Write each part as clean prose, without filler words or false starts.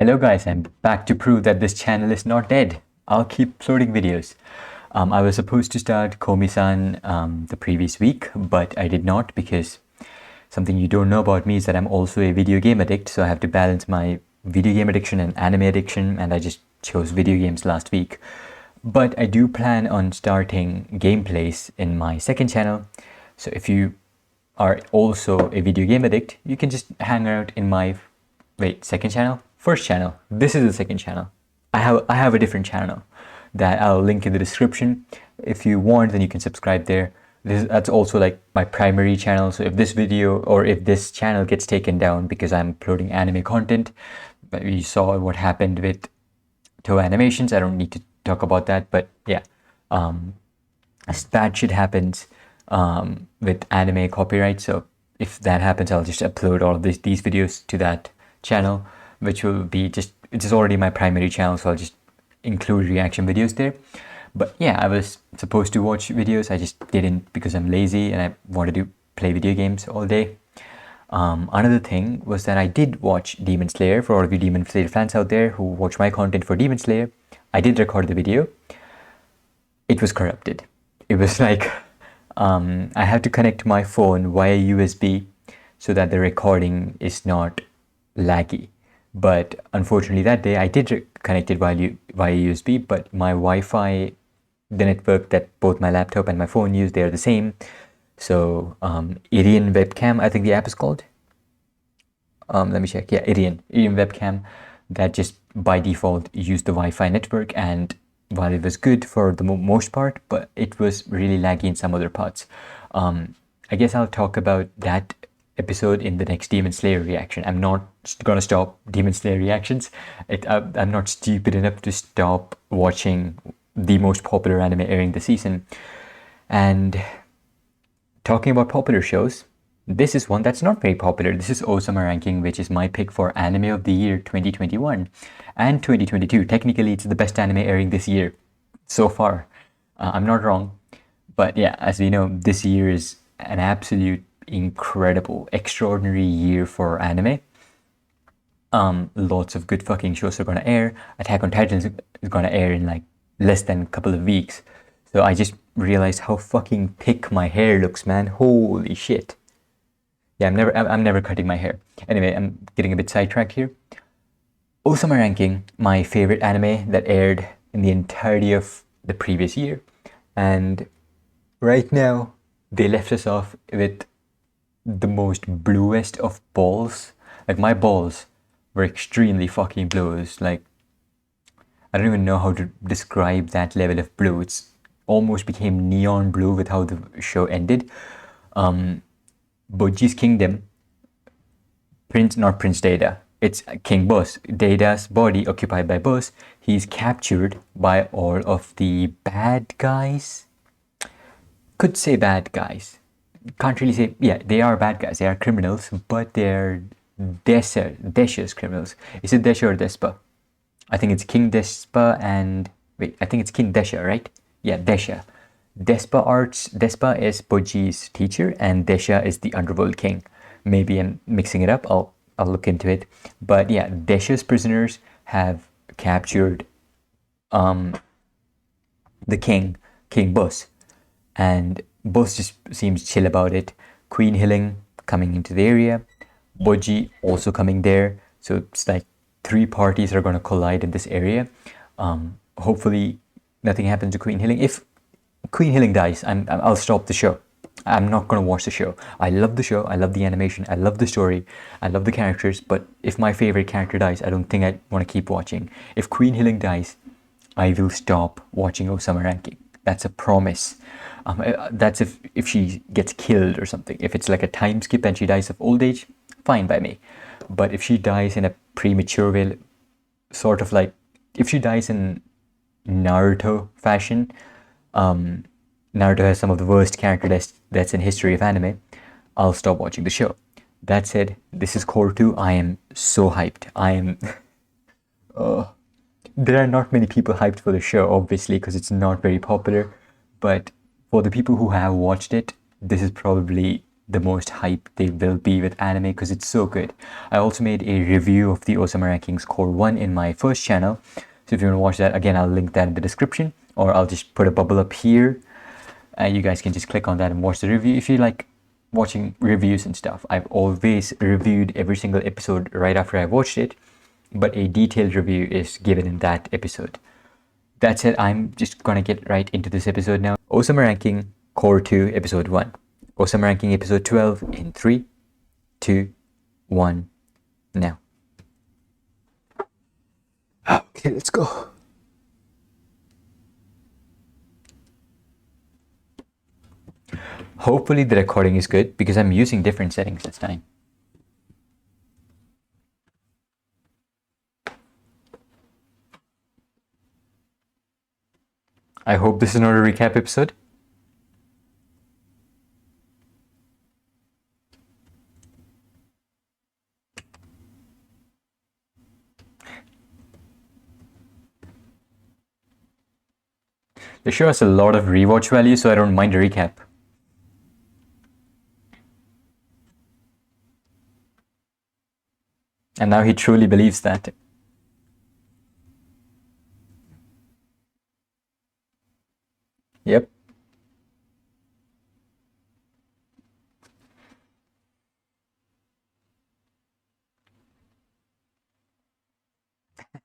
Hello guys, I'm back to prove that this channel is not dead. I'll keep uploading videos. I was supposed to start Komi-san the previous week, but I did not because something you don't know about me is that I'm also a video game addict, so I have to balance my video game addiction and anime addiction, and I just chose video games last week. But I do plan on starting gameplays in my second channel, so if you are also a video game addict, you can just hang out in my second channel? First channel. This is the second channel. I have a different channel that I'll link in the description. If you want, then you can subscribe there. That's also like my primary channel. So if this video or if this channel gets taken down because I'm uploading anime content, but you saw what happened with Toe Animations. I don't need to talk about that, but yeah, as bad shit happens with anime copyright. So if that happens, I'll just upload all of these videos to that channel, which will be it is already my primary channel, so I'll just include reaction videos there. But yeah, I was supposed to watch videos, I just didn't because I'm lazy and I wanted to play video games all day. Another thing was that I did watch Demon Slayer. For all of you Demon Slayer fans out there who watch my content for Demon Slayer, I did record the video. It was corrupted. It was like I have to connect my phone via USB so that the recording is not laggy. But unfortunately that day I did connect it via USB, but my Wi-Fi, the network that both my laptop and my phone use, they are the same. So Irian webcam, I think the app is called. Let me check. Yeah, Irian webcam, that just by default used the Wi-Fi network, and while it was good for the most part, but it was really laggy in some other parts. I guess I'll talk about that episode in the next Demon Slayer reaction. I'm not gonna stop Demon Slayer reactions. I'm not stupid enough to stop watching the most popular anime airing this season. And talking about popular shows, this is one that's not very popular. This is Ousama Ranking, which is my pick for Anime of the Year 2021 and 2022. Technically, it's the best anime airing this year so far. I'm not wrong. But yeah, as we know, this year is an absolute incredible, extraordinary year for anime. Lots of good fucking shows are gonna air. Attack on Titan is gonna air in like less than a couple of weeks. So I just realized how fucking thick my hair looks, man. Holy shit. Yeah, I'm never cutting my hair. Anyway, I'm getting a bit sidetracked here. Ousama Ranking, my favorite anime that aired in the entirety of the previous year. And right now, they left us off with the most bluest of balls. Like, my balls were extremely fucking blues. Like, I don't even know how to describe that level of blue. It's almost became neon blue with how the show ended. Boji's kingdom, not Prince Data, it's King Bosse. Data's body occupied by Bosse. He's captured by all of the bad guys. Could say bad guys. Can't really say, yeah, they are bad guys. They are criminals, but they're Desha's criminals. Is it Desha or Despa? I think it's King Despa and... Wait, I think it's King Desha, right? Yeah, Desha. Despa is Boji's teacher, and Desha is the underworld king. Maybe I'm mixing it up. I'll look into it. But yeah, Desha's prisoners have captured the king Bosse, and Bosse just seems chill about it. Queen Hilling coming into the area, Boji also coming there. So it's like three parties are going to collide in this area. Hopefully nothing happens to Queen Hilling. If Queen Hilling dies, I'll stop the show. I'm not going to watch the show. I love the show. I love the animation. I love the story. I love the characters. But if my favorite character dies, I don't think I want to keep watching. If Queen Hilling dies, I will stop watching Ousama Ranking. That's a promise. That's if she gets killed or something. If it's like a time skip and she dies of old age, fine by me. But if she dies in a premature way, sort of like if she dies in Naruto fashion, Naruto has some of the worst character deaths in history of anime, I'll stop watching the show. That said, this is Core 2. I am so hyped. I am... there are not many people hyped for the show, obviously, because it's not very popular. But for the people who have watched it, this is probably the most hype they will be with anime because it's so good. I also made a review of the Ousama Rankings Core 1 in my first channel. So if you want to watch that, again, I'll link that in the description, or I'll just put a bubble up here. You guys can just click on that and watch the review if you like watching reviews and stuff. I've always reviewed every single episode right after I watched it, but a detailed review is given in that episode. That's it. I'm just gonna get right into this episode now. Ousama Ranking Core 2 Episode 1. Ousama Ranking Episode 12 in 3, 2, 1, now. Okay, let's go. Hopefully the recording is good because I'm using different settings this time. I hope this is not a recap episode. They show us a lot of rewatch value, so I don't mind a recap. And now he truly believes that. Yep.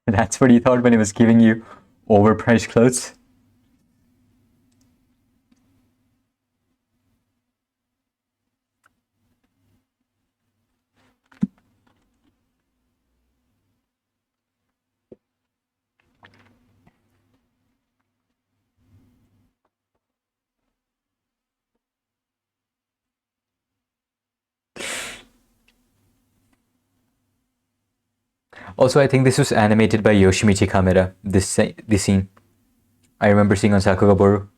That's what he thought when he was giving you overpriced clothes. Also, I think this was animated by Yoshimichi Kameda, this scene. I remember seeing on Sakugaboru.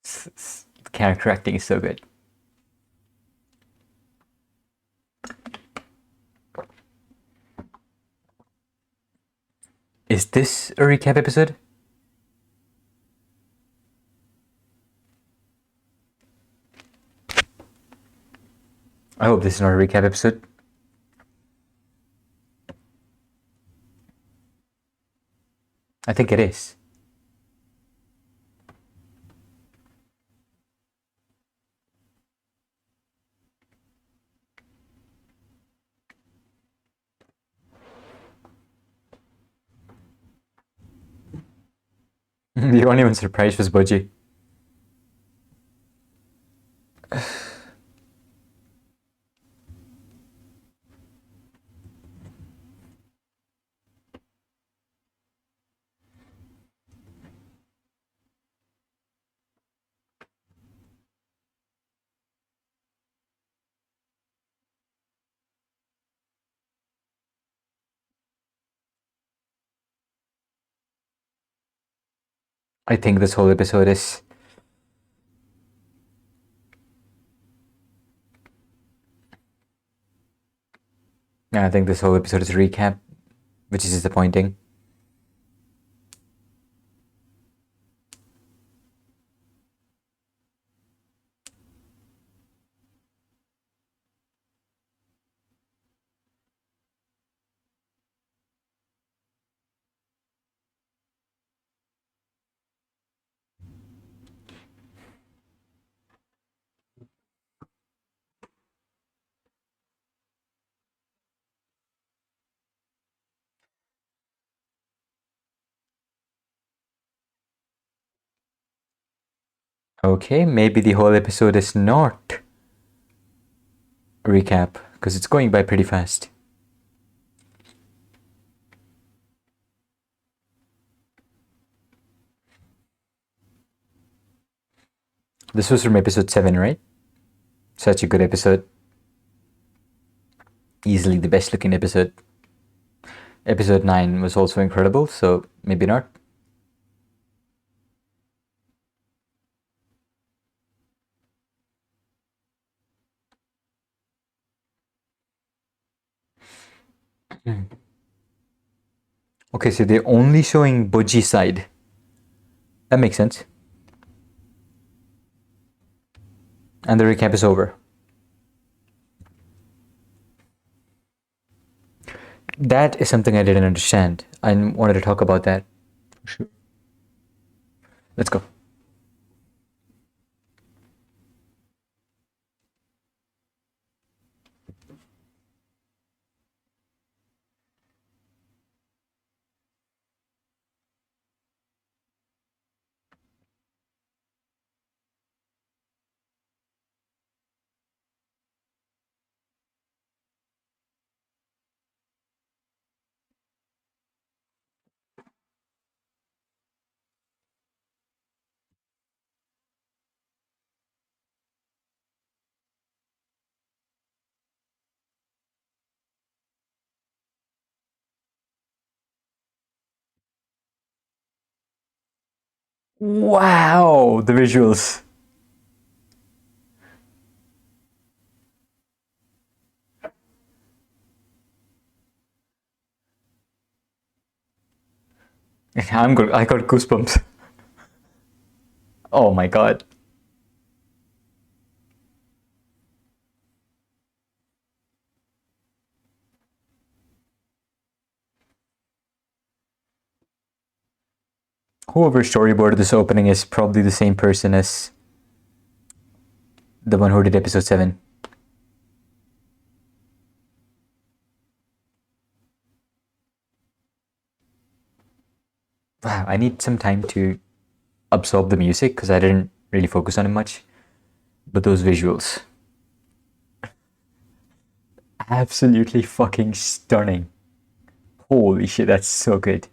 The character acting is so good. Is this a recap episode? I hope this is not a recap episode. I think it is. The only one surprised was Boji. I think this whole episode is... I think this whole episode is a recap, which is disappointing. Okay, maybe the whole episode is not a recap, because it's going by pretty fast. This was from episode 7, right? Such a good episode. Easily the best looking episode. Episode 9 was also incredible, so maybe not. Okay, so they're only showing Boji's side. That makes sense. And the recap is over. That is something I didn't understand. I wanted to talk about that. Sure. Let's go. Wow, the visuals. I'm good. I got goosebumps. Oh my god. Whoever storyboarded this opening is probably the same person as the one who did episode 7. Wow, I need some time to absorb the music because I didn't really focus on it much. But those visuals. Absolutely fucking stunning. Holy shit, that's so good.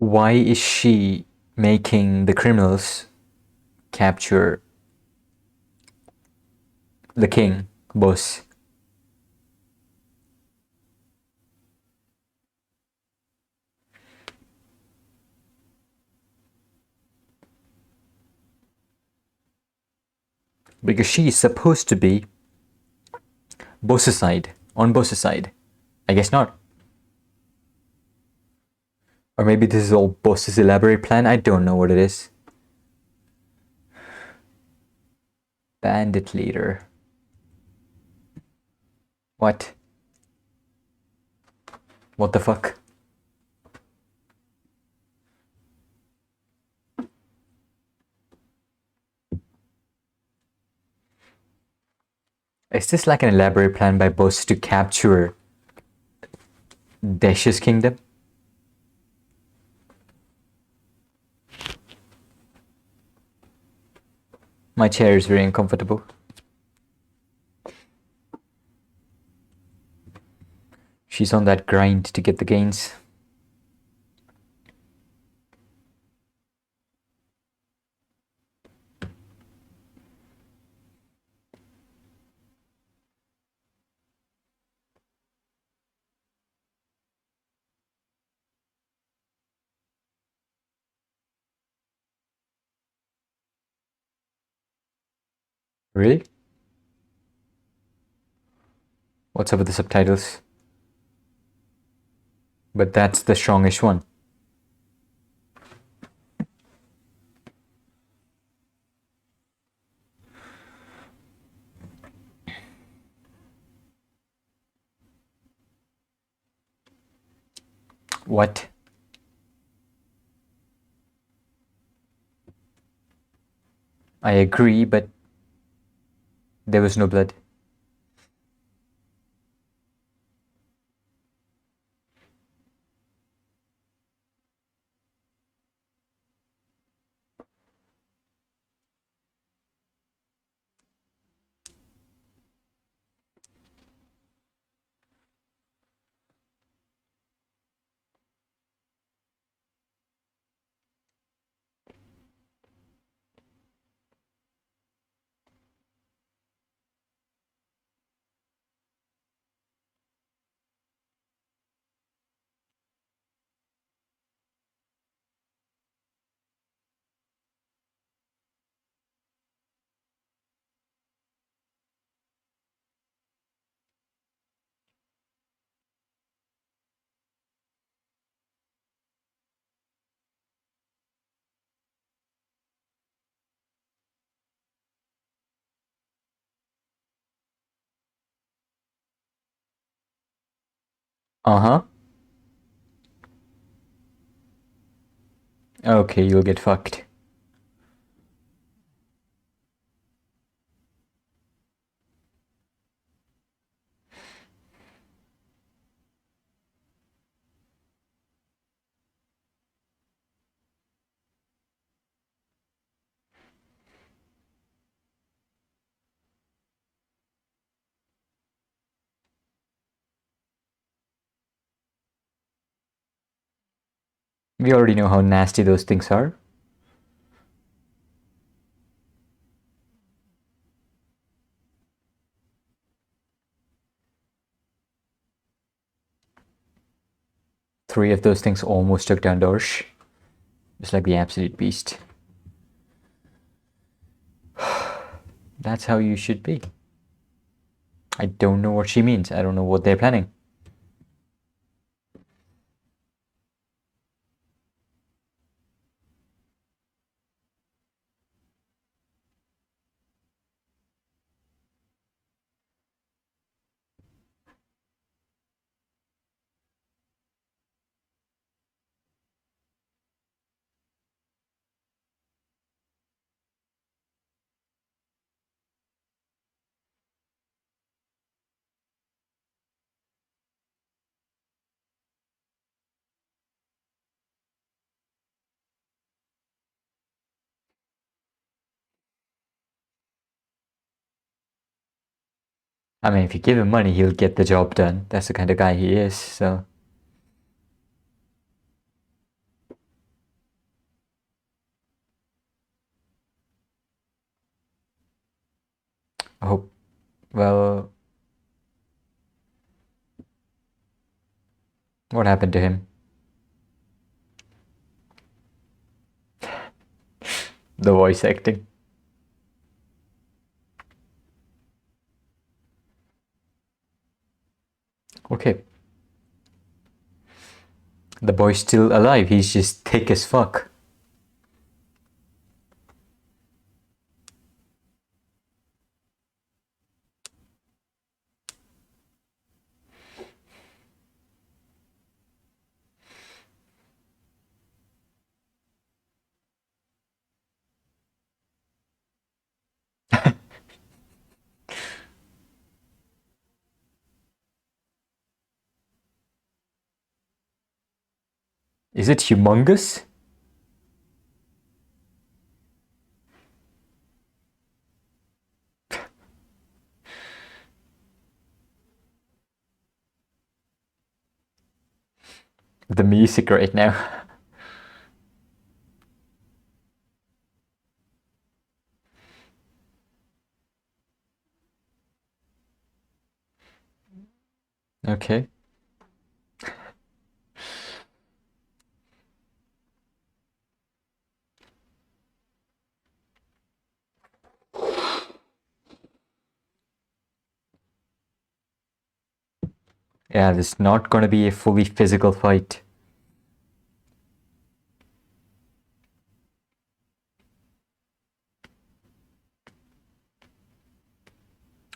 Why is she making the criminals capture the king, Boss? Because she is supposed to be Boss's side, on Boss's side. I guess not. Or maybe this is all Boss's elaborate plan. I don't know what it is. Bandit leader. What? What the fuck? Is this like an elaborate plan by Boss to capture Desh's kingdom? My chair is very uncomfortable. She's on that grind to get the gains. Really? What's up with the subtitles? But that's the strongest one. What? I agree, but there was no blood. Uh-huh. Okay, you'll get fucked. We already know how nasty those things are. Three of those things almost took down Dorsch. Just like the absolute beast. That's how you should be. I don't know what she means. I don't know what they're planning. I mean, if you give him money, he'll get the job done. That's the kind of guy he is, so. I hope. Well. What happened to him? The voice acting. Okay. The boy's still alive. He's just thick as fuck. Is it humongous? The music right now. Okay. Yeah, this is not gonna be a fully physical fight.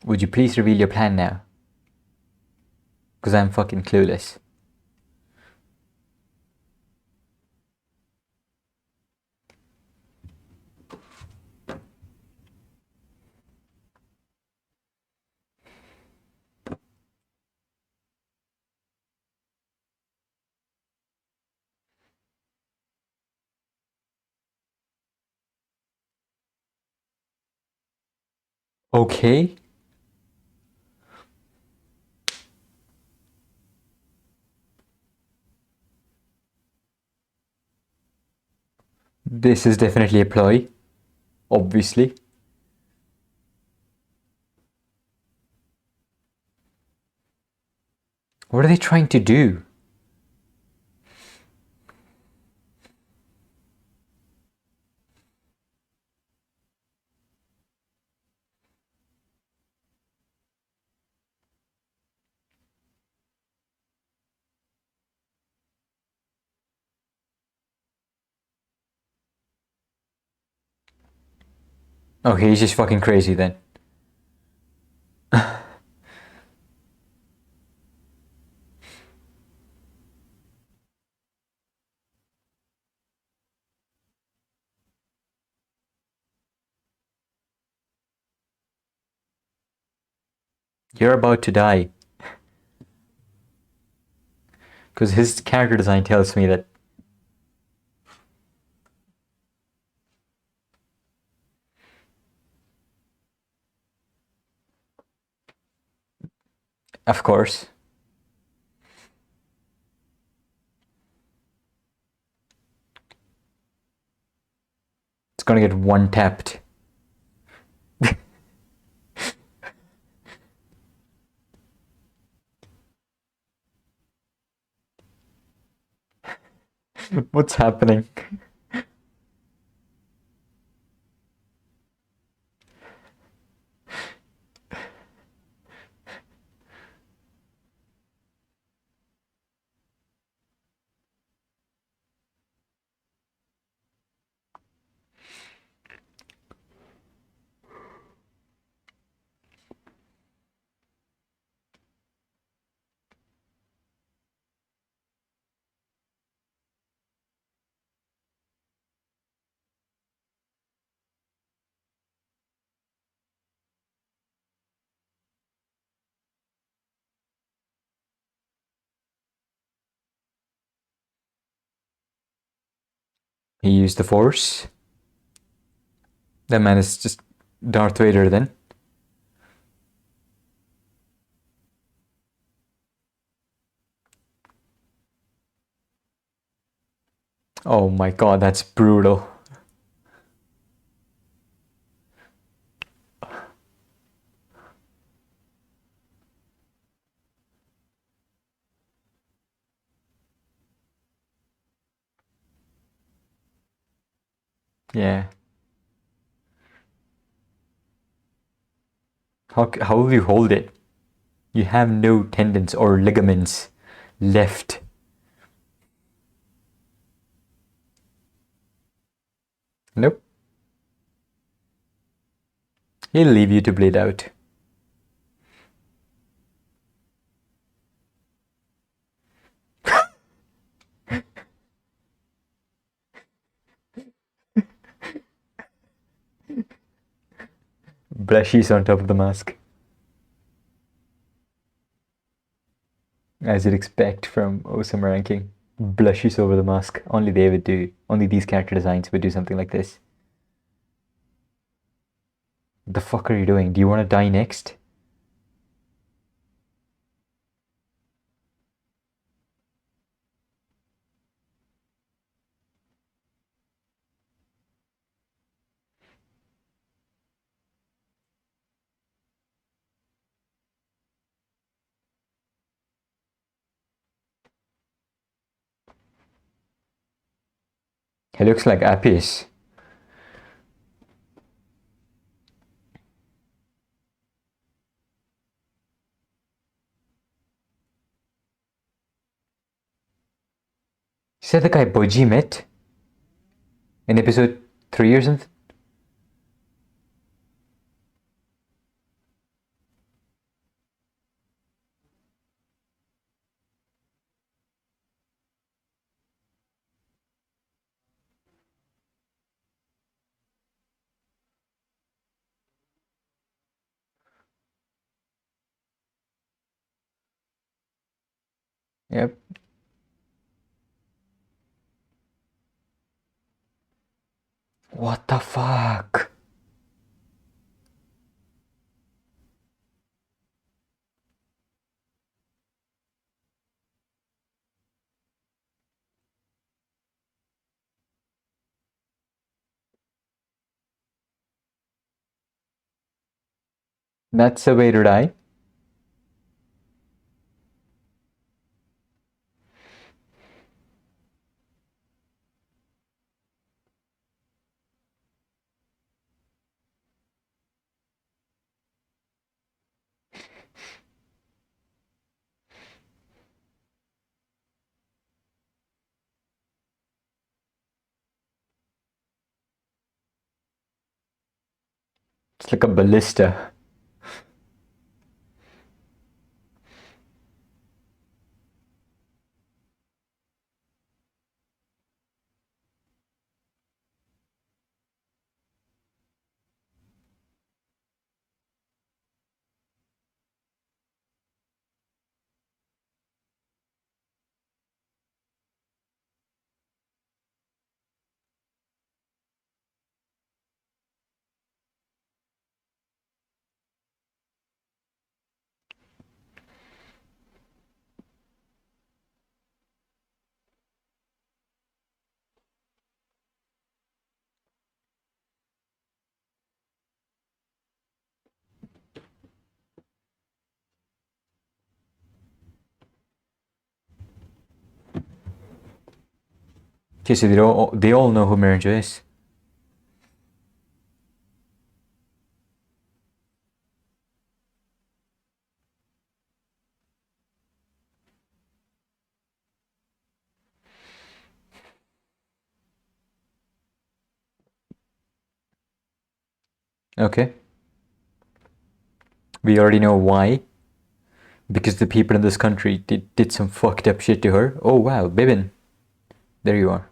Would you please reveal your plan now? Because I'm fucking clueless. Okay. This is definitely a ploy. Obviously. What are they trying to do? Okay, he's just fucking crazy then. You're about to die. Because his character design tells me that. Of course. It's gonna get one tapped. What's happening? He used the Force. That man is just Darth Vader then. Oh my god, that's brutal. Yeah. How will you hold it? You have no tendons or ligaments left. Nope. He'll leave you to bleed out. Blushies on top of the mask. As you'd expect from Ousama ranking. Blushies over the mask. Only they would do. Only these character designs would do something like this. What the fuck are you doing? Do you want to die next? He looks like Appius. Is that the guy Boji met? In episode 3 or something? Yep. What the fuck? That's the way to die. It's like a ballista. Okay, so they all know who Miranjo is. Okay. We already know why. Because the people in this country did some fucked up shit to her. Oh wow, Bibin. There you are.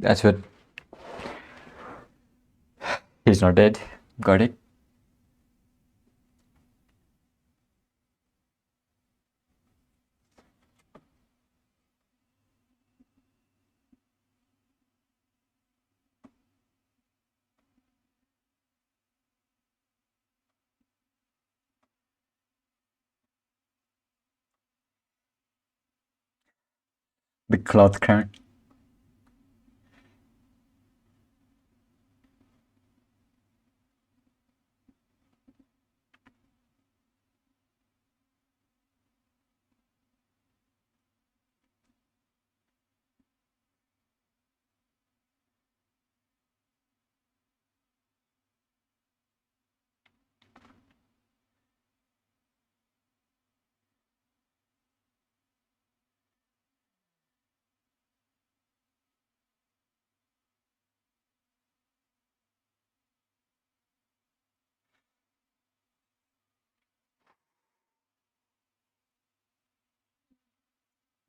That's what. He's not dead. Got it. The cloth crown.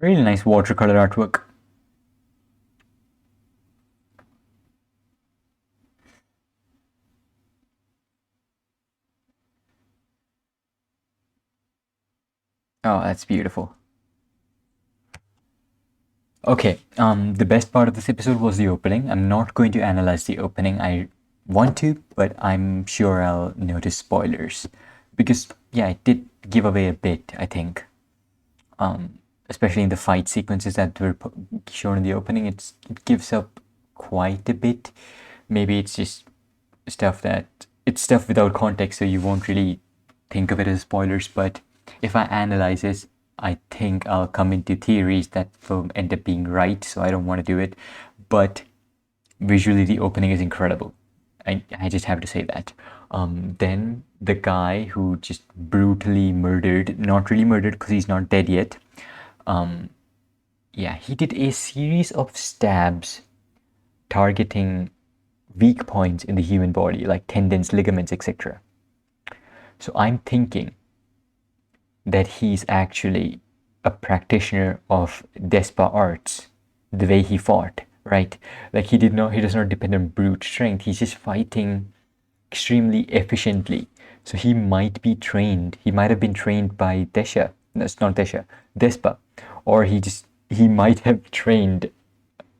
Really nice watercolor artwork. Oh, that's beautiful. Okay, the best part of this episode was the opening. I'm not going to analyze the opening. I want to, but I'm sure I'll notice spoilers. Because, yeah, it did give away a bit, I think. Especially in the fight sequences that were shown in the opening, it gives up quite a bit. Maybe it's just it's stuff without context, so you won't really think of it as spoilers. But if I analyze this, I think I'll come into theories that will end up being right, so I don't want to do it. But visually, the opening is incredible. I just have to say that. Then the guy who just brutally murdered, not really murdered because he's not dead yet. Yeah, he did a series of stabs targeting weak points in the human body, like tendons, ligaments, etc. So I'm thinking that he's actually a practitioner of Despa arts, the way he fought, right? Like he does not depend on brute strength. He's just fighting extremely efficiently. So he might be trained. He might have been trained by Desha. That's not Desha, Despa, or he might have trained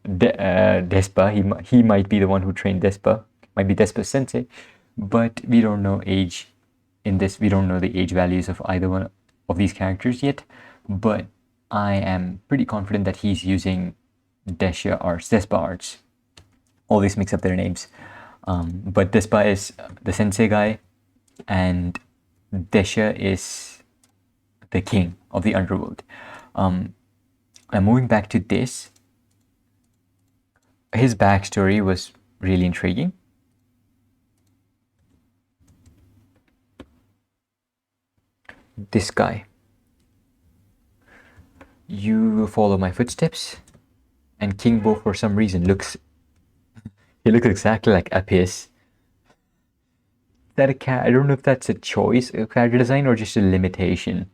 Despa. He might be the one who trained Despa. Might be Despa Sensei, but we don't know age. In this, we don't know the age values of either one of these characters yet. But I am pretty confident that he's using Despa arts. Always mix up their names. But Despa is the sensei guy, and Desha is the king of the underworld. I'm moving back to this. His backstory was really intriguing. This guy. You will follow my footsteps. And King Bo, for some reason, looks exactly like Appius. I don't know if that's a choice of character design or just a limitation.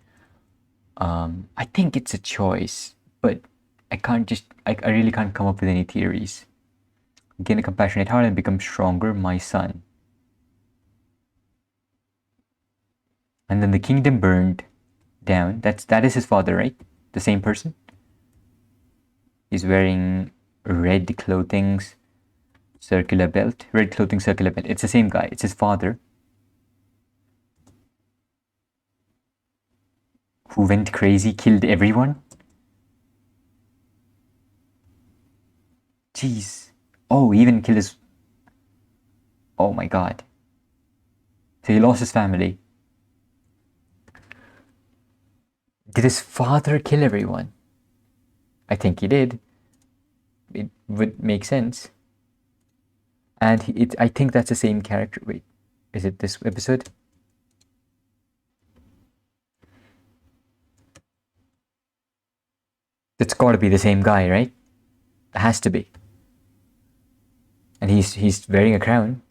I think it's a choice, but I really can't come up with any theories. Gain a compassionate heart and become stronger, my son. And then the kingdom burned down. That is his father, right? The same person. He's wearing red clothing, circular belt. Red clothing, circular belt. It's the same guy. It's his father. Who went crazy, killed everyone. Jeez. Oh, he even killed his... Oh my god. So he lost his family. Did his father kill everyone? I think he did. It would make sense. And I think that's the same character. Wait, is it this episode? It's gotta be the same guy, right? It has to be. And he's wearing a crown.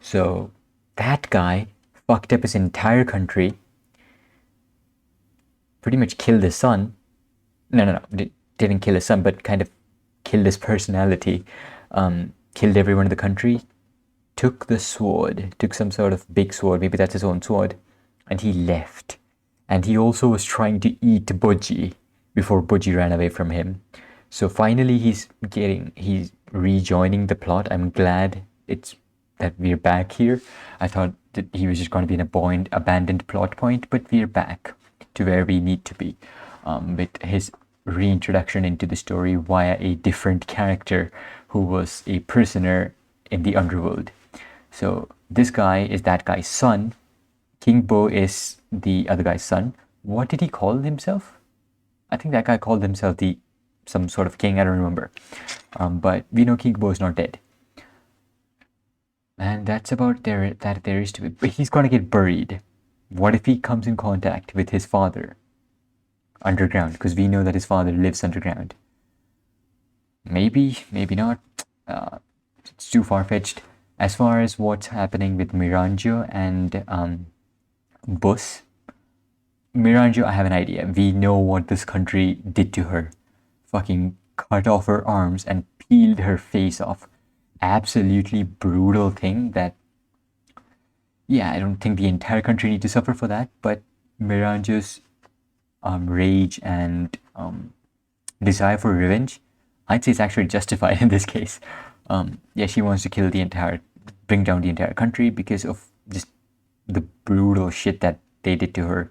So that guy fucked up his entire country. Pretty much killed his son. No. Didn't kill his son, but kind of killed his personality. Killed everyone in the country. Took the sword. Took some sort of big sword. Maybe that's his own sword. And he left. And he also was trying to eat Boji before Boji ran away from him. So finally he's rejoining the plot. I'm glad that we're back here. I thought that he was just going to be an abandoned plot point, but we're back to where we need to be, with his reintroduction into the story via a different character who was a prisoner in the underworld. So this guy is that guy's son. King Bo is the other guy's son. What did he call himself? I think that guy called himself some sort of king. I don't remember. But we know King Bo is not dead. And that's about there is to it. But he's gonna get buried. What if he comes in contact with his father underground? Because we know that his father lives underground. Maybe, maybe not. It's too far-fetched. As far as what's happening with Miranjo and Bosse, Miranjo, I have an idea. We know what this country did to her. Fucking cut off her arms and peeled her face off. Absolutely brutal thing that, yeah, I don't think the entire country need to suffer for that, but Miranjo's rage and desire for revenge, I'd say it's actually justified in this case. Yeah, she wants to bring down the entire country because of just the brutal shit that they did to her.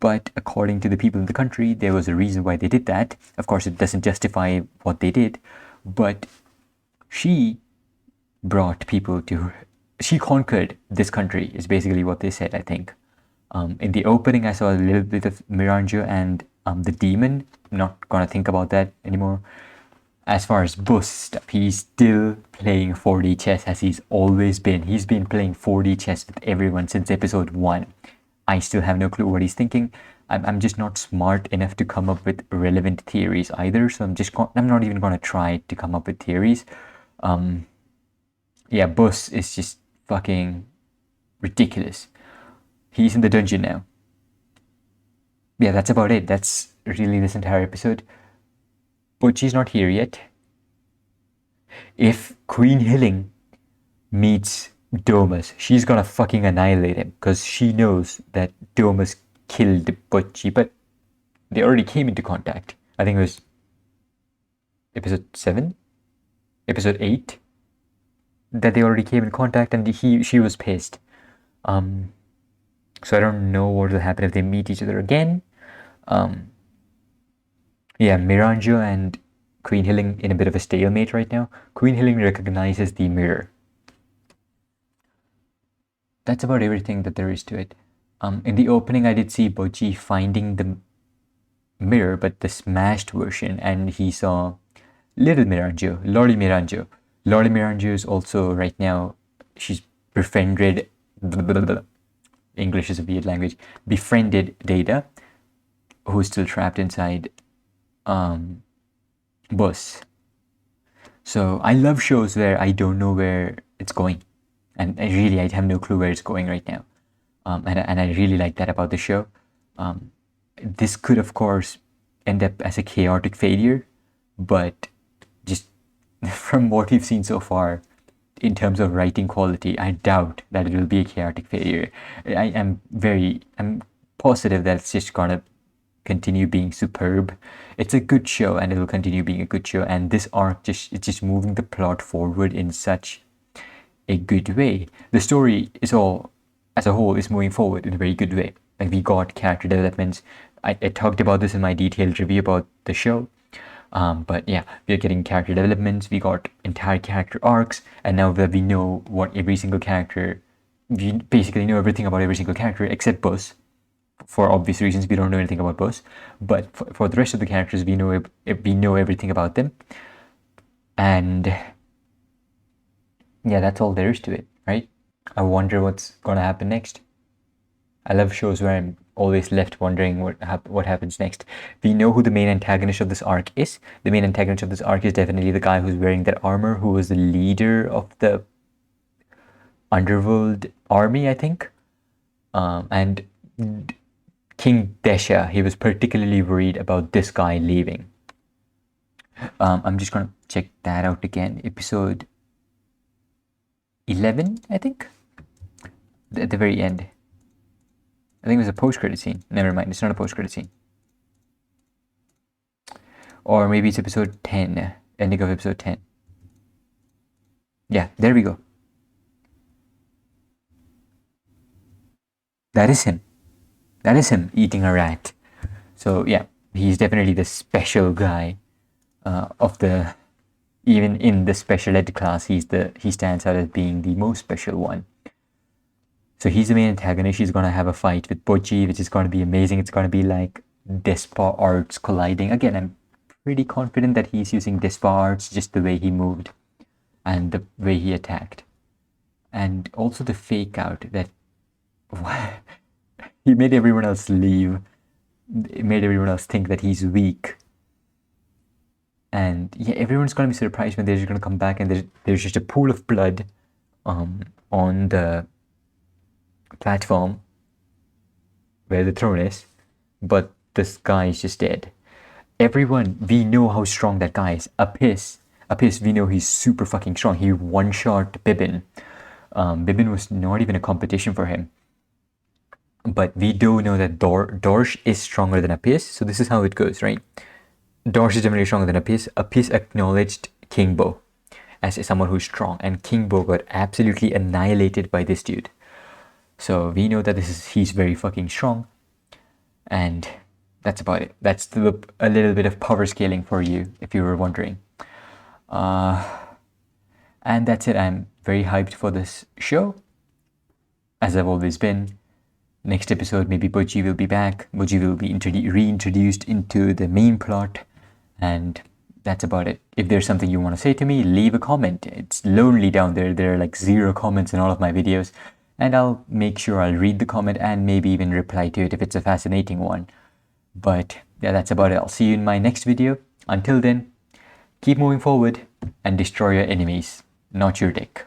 But according to the people in the country, there was a reason why they did that. Of course, it doesn't justify what they did, but she brought people to her. She conquered this country, is basically what they said, I think. In the opening, I saw a little bit of Miranjo and the demon. I'm not gonna think about that anymore. As far as Bosse stuff, he's still playing 4D chess as he's always been. He's been playing 4D chess with everyone since episode 1. I still have no clue what he's thinking. I'm just not smart enough to come up with relevant theories either, so I'm not even gonna try to come up with theories. Yeah, Bosse is just fucking ridiculous. He's in the dungeon now. Yeah, that's about it. That's really this entire episode. But she's not here yet. If Queen Hilling meets Domus, she's gonna fucking annihilate him because she knows that Domus killed Butchie, but they already came into contact. I think it was episode 7? Episode 8? That they already came in contact and she was pissed. So I don't know what will happen if they meet each other again. Yeah, Miranjo and Queen Hilling in a bit of a stalemate right now. Queen Hilling recognizes the mirror. That's about everything that there is to it. In the opening, I did see Boji finding the mirror, but the smashed version, and he saw little Miranjo, Loli Miranjo. Loli Miranjo is also right now, she's befriended, English is a weird language, befriended Data, who's still trapped inside Bosse. So I love shows where I don't know where it's going. And I have no clue where it's going right now. And I really like that about the show. This could, of course, end up as a chaotic failure, but just from what we've seen so far, in terms of writing quality, I doubt that it will be a chaotic failure. I'm positive that it's just gonna continue being superb. It's a good show, and it will continue being a good show. And this arc it's just moving the plot forward in such a good way. The story as a whole is moving forward in a very good way. Like, we got character developments. I talked about this in my detailed review about the show. But yeah, we are getting character developments, we got entire character arcs, and now that we know what every single character, we basically know everything about every single character except Bosse. For obvious reasons, we don't know anything about Bosse, but for the rest of the characters, we know everything about them. And yeah, that's all there is to it, right? I wonder what's gonna happen next. I love shows where I'm always left wondering what happens next. We know who the main antagonist of this arc is. The main antagonist of this arc is definitely the guy who's wearing that armor, who was the leader of the underworld army, I think. And King Desha, he was particularly worried about this guy leaving. I'm just gonna check that out again. Episode 11, I think, at the very end. I think it was a post-credit scene. Never mind, it's not a post-credit scene. Or maybe it's episode 10, ending of episode 10. Yeah, there we go. That is him. That is him eating a rat. So yeah, he's definitely the special guy of the... Even in the special ed class, he stands out as being the most special one. So he's the main antagonist. He's gonna have a fight with Bosse, which is gonna be amazing. It's gonna be like Despa arts colliding. Again, I'm pretty confident that he's using Despa arts, just the way he moved and the way he attacked. And also the fake out that he made everyone else leave. It made everyone else think that he's weak. And yeah, everyone's gonna be surprised when they're just gonna come back and there's just a pool of blood on the platform where the throne is, but this guy is just dead. Everyone, we know how strong that guy is. Apis, we know he's super fucking strong. He one-shot Bibin. Bibin was not even a competition for him. But we do know that Dorsh is stronger than Apis, so this is how it goes, right? Dorsh is definitely stronger than Apis. Apis acknowledged King Bo as someone who's strong, and King Bo got absolutely annihilated by this dude. So we know that he's very fucking strong, and that's about it. That's a little bit of power scaling for you, if you were wondering. And that's it. I'm very hyped for this show, as I've always been. Next episode, maybe Bosse will be back. Bosse will be reintroduced into the main plot, and that's about it. If there's something you want to say to me, leave a comment. It's lonely down there. There are like 0 comments in all of my videos, and I'll make sure I'll read the comment and maybe even reply to it if it's a fascinating one. But yeah, that's about it. I'll see you in my next video. Until then, keep moving forward and destroy your enemies, not your dick.